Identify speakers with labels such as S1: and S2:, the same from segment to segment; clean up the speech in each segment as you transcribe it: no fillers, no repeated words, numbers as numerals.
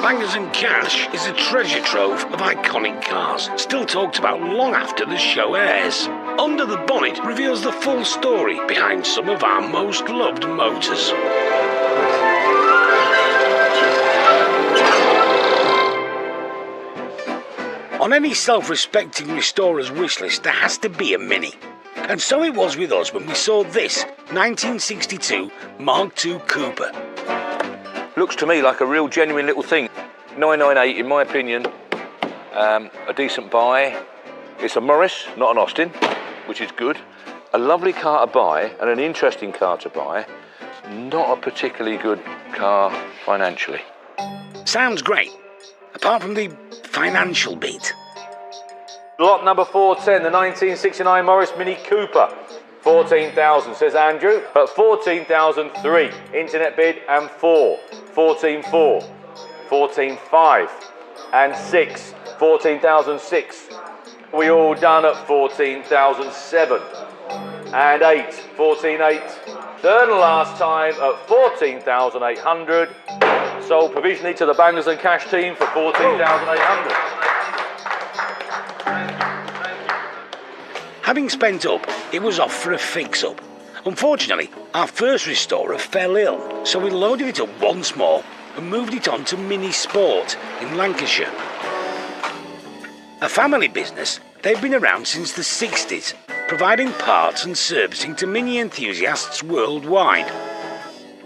S1: Bangers and Cash is a treasure trove of iconic cars, still talked about long after the show airs. Under the Bonnet reveals the full story behind some of our most loved motors. On any self-respecting restorer's wish list, there has to be a Mini. And so it was with us when we saw this 1962 Mk2 Cooper.
S2: Looks to me like a real genuine little thing. 998 in my opinion, a decent buy. It's a Morris, not an Austin, which is good. A lovely car to buy and an interesting car to buy. Not a particularly good car financially.
S1: Sounds great, apart from the financial beat.
S2: Lot number 410, the 1969 Morris Mini Cooper. 14,000, says Andrew, but 14,003. Internet bid and 4. 14,4. 14,5. And 6. 14,006. We all done at 14,007. And 8. 14,8. Third and last time at 14,800. Sold provisionally to the Bangers and Cash team for 14,800.
S1: Having spent up, it was off for a fix-up. Unfortunately, our first restorer fell ill, so we loaded it up once more and moved it on to Mini Sport in Lancashire. A family business, they've been around since the 60s, providing parts and servicing to Mini enthusiasts worldwide.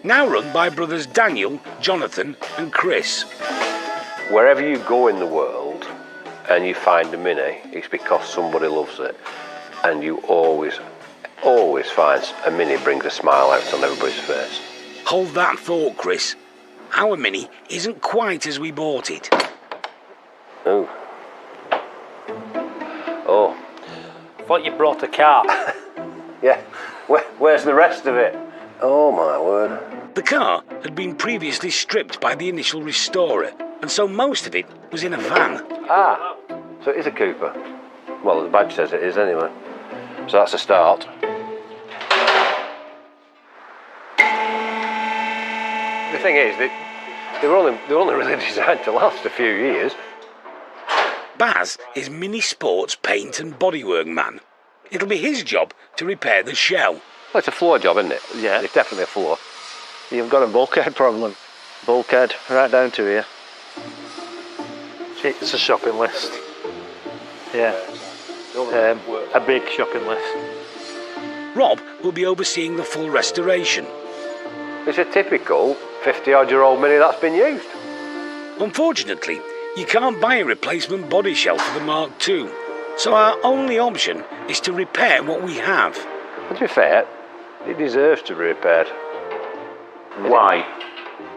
S1: Now run by brothers Daniel, Jonathan and Chris.
S3: Wherever you go in the world and you find a Mini, it's because somebody loves it. And you always find a Mini brings a smile out on everybody's face.
S1: Hold that thought, Chris. Our Mini isn't quite as we bought it.
S3: Oh.
S4: I thought you brought a car.
S3: Yeah. Where's the rest of it? Oh my word.
S1: The car had been previously stripped by the initial restorer, and so most of it was in a van.
S3: Ah, so it is a Cooper. Well, the badge says it is anyway. So that's a start. The thing is, they were only really designed to last a few years.
S1: Baz is Mini Sport's paint and bodywork man. It'll be his job to repair the shell.
S3: Well, it's a floor job, isn't it?
S4: Yeah.
S3: It's definitely a floor.
S4: You've got a bulkhead problem. Bulkhead, right down to here. It's a shopping list. Yeah. A big shopping list.
S1: Rob will be overseeing the full restoration.
S3: It's a typical 50-odd-year-old Mini that's been used.
S1: Unfortunately, you can't buy a replacement body shell for the Mark II, so our only option is to repair what we have.
S3: And to be fair, it deserves to be repaired.
S2: Why?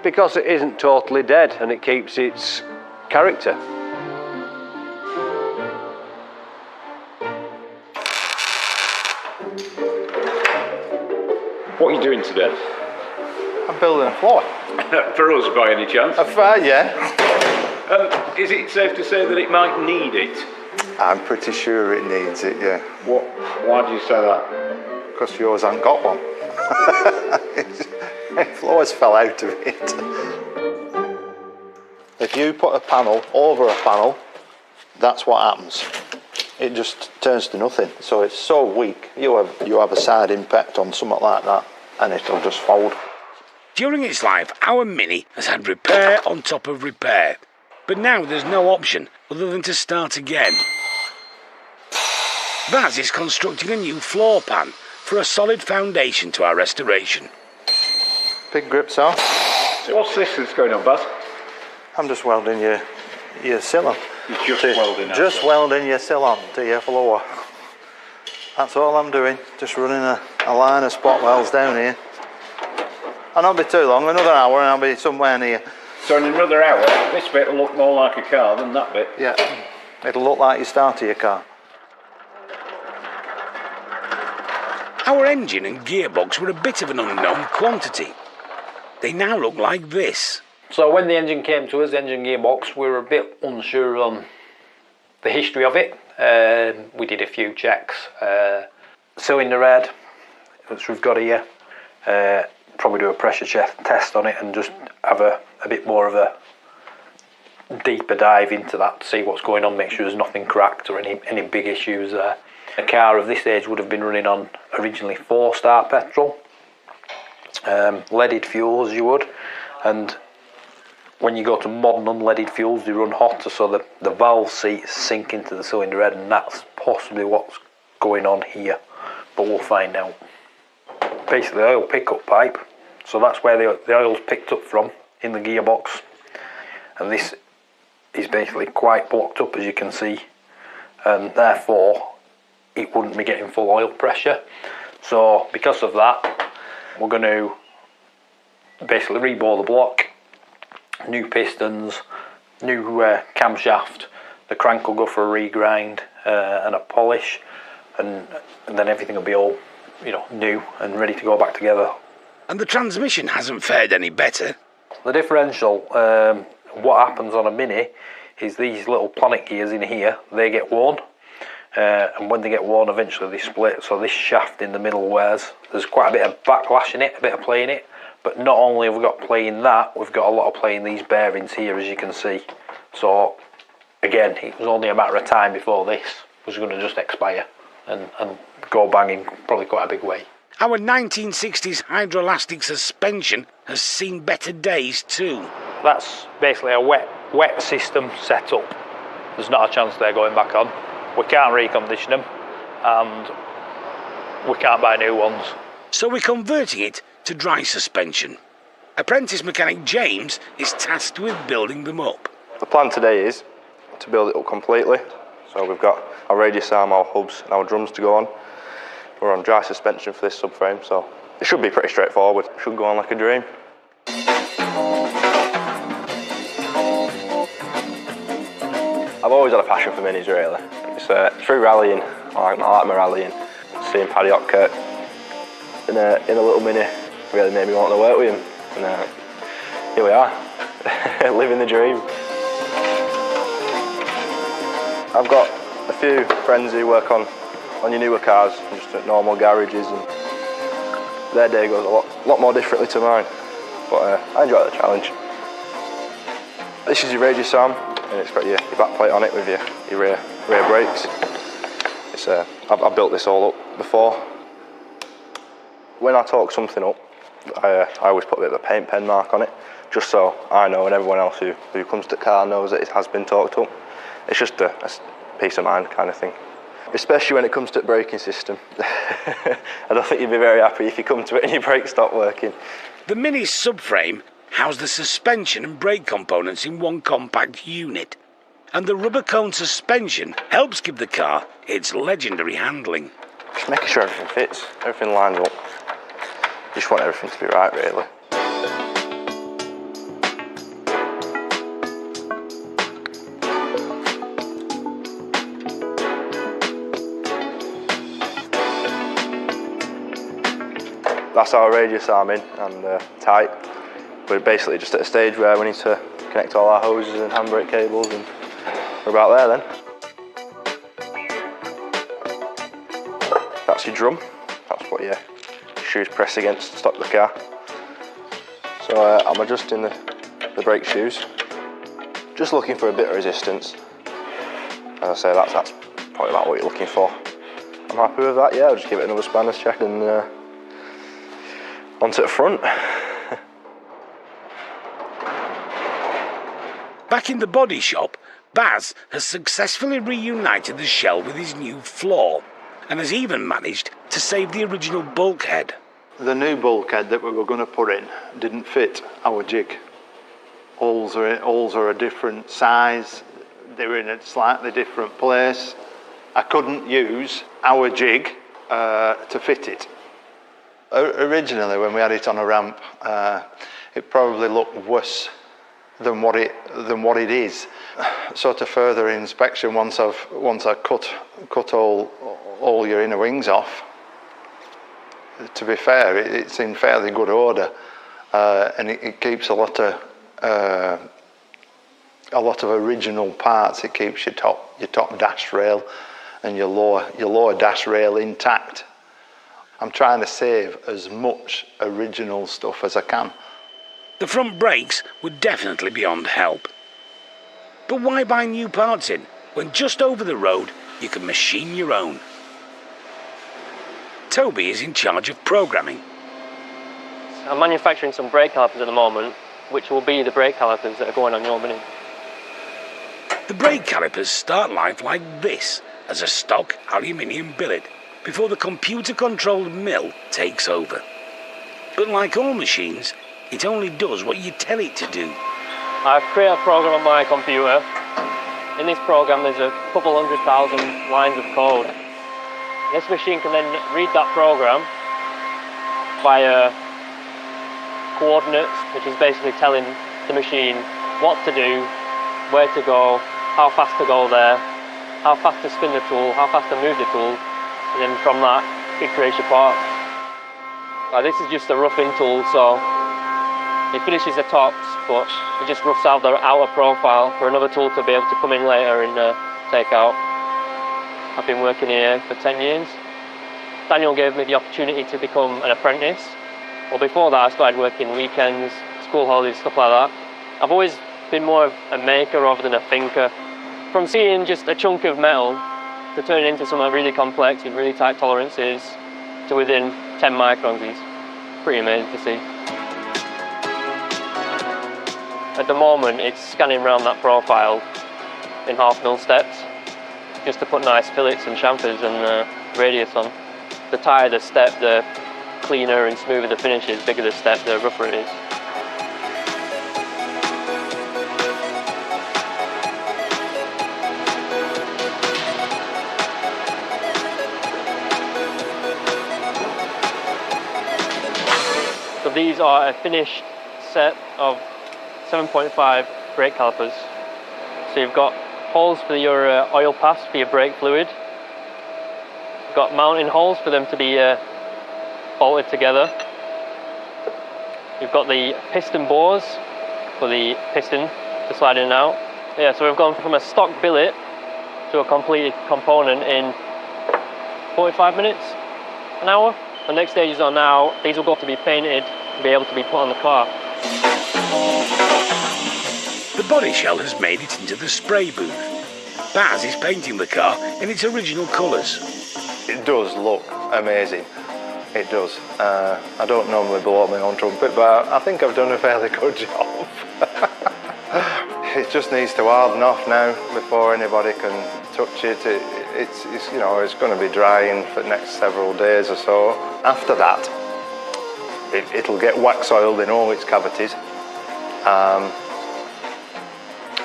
S3: Because it isn't totally dead and it keeps its character.
S5: What are you doing today?
S6: I'm building a floor.
S5: For us, by any chance?
S6: Yeah.
S5: Is it safe to say that it might need it?
S6: I'm pretty sure it needs it, yeah.
S5: Why do you say that?
S6: Because yours hasn't got one. Floors fell out of it. If you put a panel over a panel, that's what happens. It just turns to nothing. So it's so weak, you have a side impact on something like that and it'll just fold.
S1: During its life, our Mini has had repair on top of repair. But now there's no option other than to start again. Baz is constructing a new floor pan for a solid foundation to our restoration.
S6: Big grips on.
S5: So what's this that's going on, Baz?
S6: I'm just welding your sill on.
S5: You're just welding that?
S6: Just welding your sill on to your floor. That's all I'm doing. Just running a line of spot welds down here. And not be too long, another hour and I'll be somewhere near.
S5: So in another hour, this bit will look more like a car than that bit?
S6: Yeah, it'll look like you started your car.
S1: Our engine and gearbox were a bit of an unknown quantity. They now look like this.
S4: So when the engine came to us, the engine gearbox, we were a bit unsure on the history of it. We did a few checks. Cylinder head, which we've got here. Probably do a pressure test on it and just have a bit more of a deeper dive into that to see what's going on, make sure there's nothing cracked or any big issues there. A car of this age would have been running on originally 4-star petrol, leaded fuels you would, and when you go to modern unleaded fuels they run hotter, so the valve seats sink into the cylinder head, and that's possibly what's going on here, but we'll find out. Basically the oil pickup pipe, so that's where the oil's picked up from in the gearbox, and this is basically quite blocked up, as you can see, and therefore it wouldn't be getting full oil pressure. So because of that, we're going to basically rebore the block, new pistons, new camshaft, the crank will go for a regrind and a polish, and then everything will be all, you know, new and ready to go back together.
S1: And the transmission hasn't fared any better.
S4: The differential, what happens on a Mini is these little Bonnet gears in here, they get worn. And when they get worn, eventually they split, so this shaft in the middle wears. There's quite a bit of backlash in it, a bit of play in it, but not only have we got play in that, we've got a lot of play in these bearings here, as you can see. So again, it was only a matter of time before this was going to just expire and go banging probably quite a big way.
S1: Our 1960s hydroelastic suspension has seen better days too.
S4: That's basically a wet system set up. There's not a chance they're going back on. We can't recondition them, and we can't buy new ones.
S1: So we're converting it to dry suspension. Apprentice mechanic James is tasked with building them up.
S7: The plan today is to build it up completely. So we've got our radius arm, our hubs and our drums to go on. We're on dry suspension for this subframe, so it should be pretty straightforward. It should go on like a dream. I've always had a passion for minis, really. It's through rallying. I like my rallying. Seeing Paddy Hopkirk in a little mini really made me want to work with him. And here we are, living the dream. I've got a few friends who work on your newer cars, just at normal garages, and their day goes a lot more differently to mine. But I enjoy the challenge. This is your radius arm, and it's got your back plate on it with your rear brakes. It's I've built this all up before. When I torque something up, I always put a bit of a paint pen mark on it, just so I know and everyone else who comes to the car knows that it has been torqued up. It's just a peace of mind kind of thing. Especially when it comes to the braking system. I don't think you'd be very happy if you come to it and your brakes stop working.
S1: The Mini's subframe housed the suspension and brake components in one compact unit, and the rubber cone suspension helps give the car its legendary handling.
S7: Just making sure everything fits, everything lines up. You just want everything to be right, really. That's our radius arm in and tight. We're basically just at a stage where we need to connect all our hoses and handbrake cables, and we're about there then. That's your drum. That's what your shoes press against to stop the car. So I'm adjusting the brake shoes. Just looking for a bit of resistance. As I say, that's probably about what you're looking for. I'm happy with that, yeah. I'll just give it another spanners check and onto the front.
S1: Back in the body shop, Baz has successfully reunited the shell with his new floor, and has even managed to save the original bulkhead.
S6: The new bulkhead that we were going to put in didn't fit our jig. Holes are a different size, they're in a slightly different place. I couldn't use our jig to fit it. Originally, when we had it on a ramp, it probably looked worse than what it is. Sort of further inspection, once I cut all your inner wings off, to be fair, it's in fairly good order, and it keeps a lot of original parts. It keeps your top dash rail and your lower dash rail intact. I'm trying to save as much original stuff as I can.
S1: The front brakes were definitely beyond help. But why buy new parts in when just over the road you can machine your own? Toby is in charge of programming.
S8: I'm manufacturing some brake calipers at the moment, which will be the brake calipers that are going on your Mini.
S1: The brake calipers start life like this, as a stock aluminium billet, before the computer-controlled mill takes over. But like all machines, it only does what you tell it to do.
S8: I've created a program on my computer. In this program there's a couple 100,000 lines of code. This machine can then read that program via coordinates, which is basically telling the machine what to do, where to go, how fast to go there, how fast to spin the tool, how fast to move the tool, and then from that it creates your part. This is just a roughing tool, so it finishes the tops, but it just roughs out the outer profile for another tool to be able to come in later and take out. I've been working here for 10 years. Daniel gave me the opportunity to become an apprentice. Well, before that I started working weekends, school holidays, stuff like that. I've always been more of a maker rather than a thinker. From seeing just a chunk of metal to turning into something really complex with really tight tolerances to within 10 microns is pretty amazing to see. At the moment it's scanning around that profile in half-mil steps just to put nice fillets and chamfers and radius on. The tighter the step, the cleaner and smoother the finish is. Bigger the step, the rougher it is. So these are a finished set of 7.5 brake calipers. So you've got holes for your oil pass for your brake fluid. You've got mounting holes for them to be bolted together. You've got the piston bores for the piston to slide in and out. Yeah, so we've gone from a stock billet to a completed component in 45 minutes, an hour. The next stages are now, these will go to be painted to be able to be put on the car.
S1: The body shell has made it into the spray booth. Baz is painting the car in its original colours.
S6: It does look amazing. It does. I don't normally blow my own trumpet, but I think I've done a fairly good job. It just needs to harden off now before anybody can touch it. It's you know, it's going to be drying for the next several days or so. After that, it'll get wax oiled in all its cavities,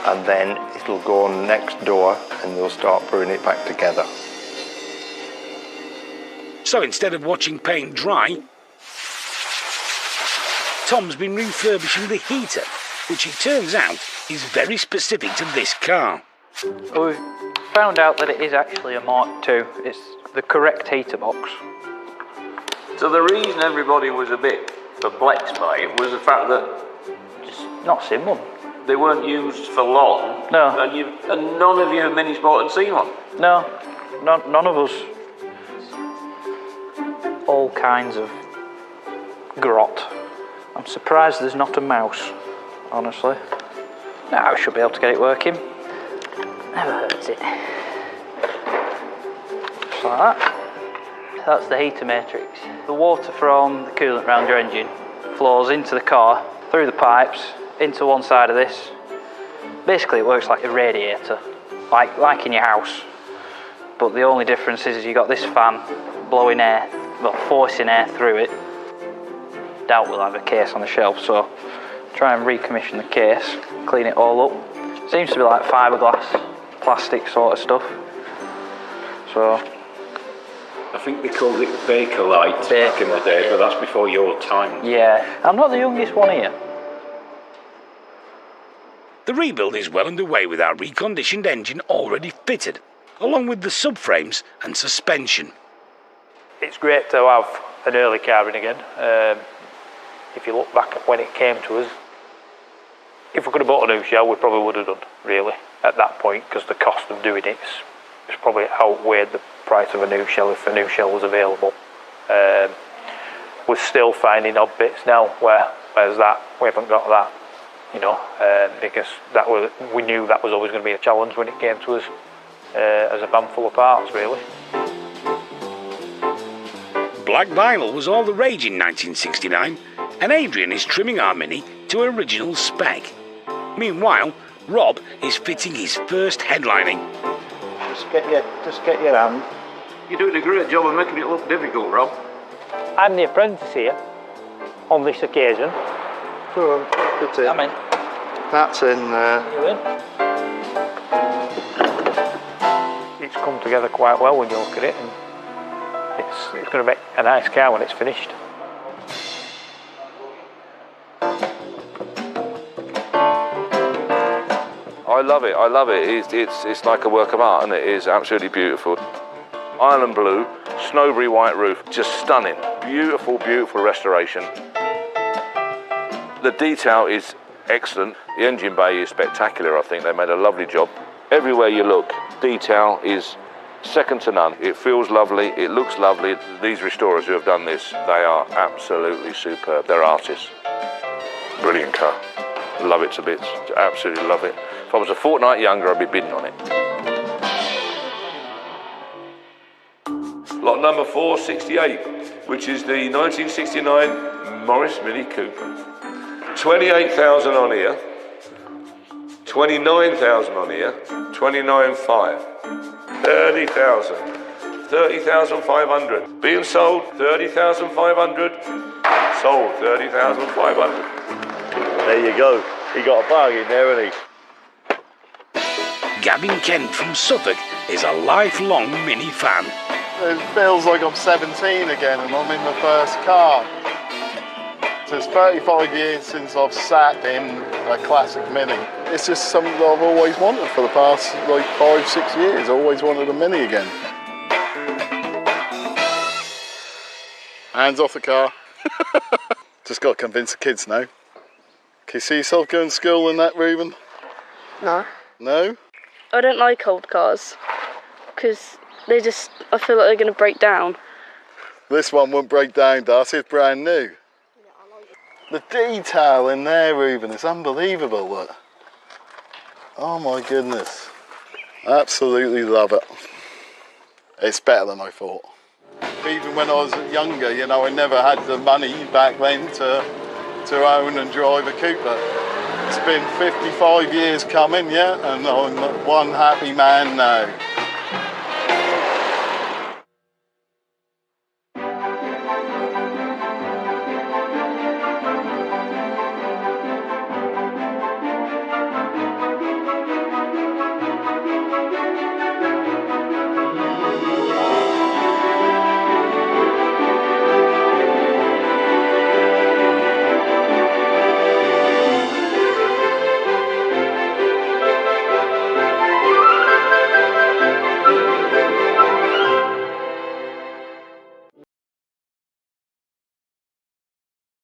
S6: and then it'll go next door and they'll start putting it back together.
S1: So instead of watching paint dry, Tom's been refurbishing the heater, which it turns out is very specific to this car.
S4: We've found out that it is actually a Mark II. It's the correct heater box.
S5: So the reason everybody was a bit perplexed by it was the fact that
S4: Just not seen one.
S5: they weren't used for long.
S4: No.
S5: And none of you have mini sport had seen one.
S4: No, none of us. All kinds of grot. I'm surprised there's not a mouse, honestly. Now I should be able to get it working. Never hurts it. Just like that. That's the heater matrix. The water from the coolant around your engine flows into the car, through the pipes, into one side of this. Basically it works like a radiator, like in your house. But the only difference is you've got this fan blowing air, well, forcing air through it. Doubt we'll have a case on the shelf, so try and recommission the case, clean it all up. Seems to be like fiberglass, plastic sort of stuff. So
S5: I think they called it Bakelite back in the day, but that's before your time.
S4: yeah, I'm not the youngest one here.
S1: The rebuild is well underway with our reconditioned engine already fitted, along with the subframes and suspension.
S4: It's great to have an early car in again. If you look back at when it came to us, if we could have bought a new shell, we probably would have done, really, at that point, because the cost of doing it's probably outweighed the price of a new shell if a new shell was available. We're still finding odd bits now. Where's that? We haven't got that. you know, because we knew that was always going to be a challenge when it came to us as a band full of parts, really.
S1: Black vinyl was all the rage in 1969, and Adrian is trimming our Mini to original spec. Meanwhile, Rob is fitting his first headlining.
S6: Just get your hand.
S5: You're doing a great job of making it look difficult, Rob.
S4: I'm the apprentice here on this occasion.
S6: Go on, that's it.
S4: I'm in.
S6: That's in there.
S4: You in? It's come together quite well when you look at it, and it's going to make a nice car when it's finished.
S2: I love it, I love it. It's like a work of art, and it is absolutely beautiful. Ireland blue, snowberry white roof, just stunning. Beautiful, beautiful restoration. The detail is excellent. The engine bay is spectacular, I think. They made a lovely job. Everywhere you look, detail is second to none. It feels lovely, it looks lovely. These restorers who have done this, they are absolutely superb. They're artists. Brilliant car. Love it to bits, absolutely love it. If I was a fortnight younger, I'd be bidding on it. Lot number 468, which is the 1969 Morris Mini Cooper. 28,000 on here, 29,000 on here, 29,500, 30,000, 30,500. Being sold, 30,500. Sold, 30,500.
S7: There you go. He got a bargain there, hasn't he?
S1: Gavin Kent from Suffolk is a lifelong Mini fan.
S9: It feels like I'm 17 again and I'm in the first car. So it's 35 years since I've sat in a classic Mini. It's just something that I've always wanted for the past like 5-6 years. I always wanted a Mini again. Hands off the car. Just got to convince the kids now. Can you see yourself going to school in that, Reuben?
S10: No.
S9: No?
S10: I don't like old cars because I feel like they're going to break down.
S9: This one won't break down, Darcy. It's brand new. The detail in there, Reuben, is unbelievable. Look. Oh my goodness. Absolutely love it. It's better than I thought. Even when I was younger, you know, I never had the money back then to own and drive a Cooper. It's been 55 years coming, yeah, and I'm one happy man now.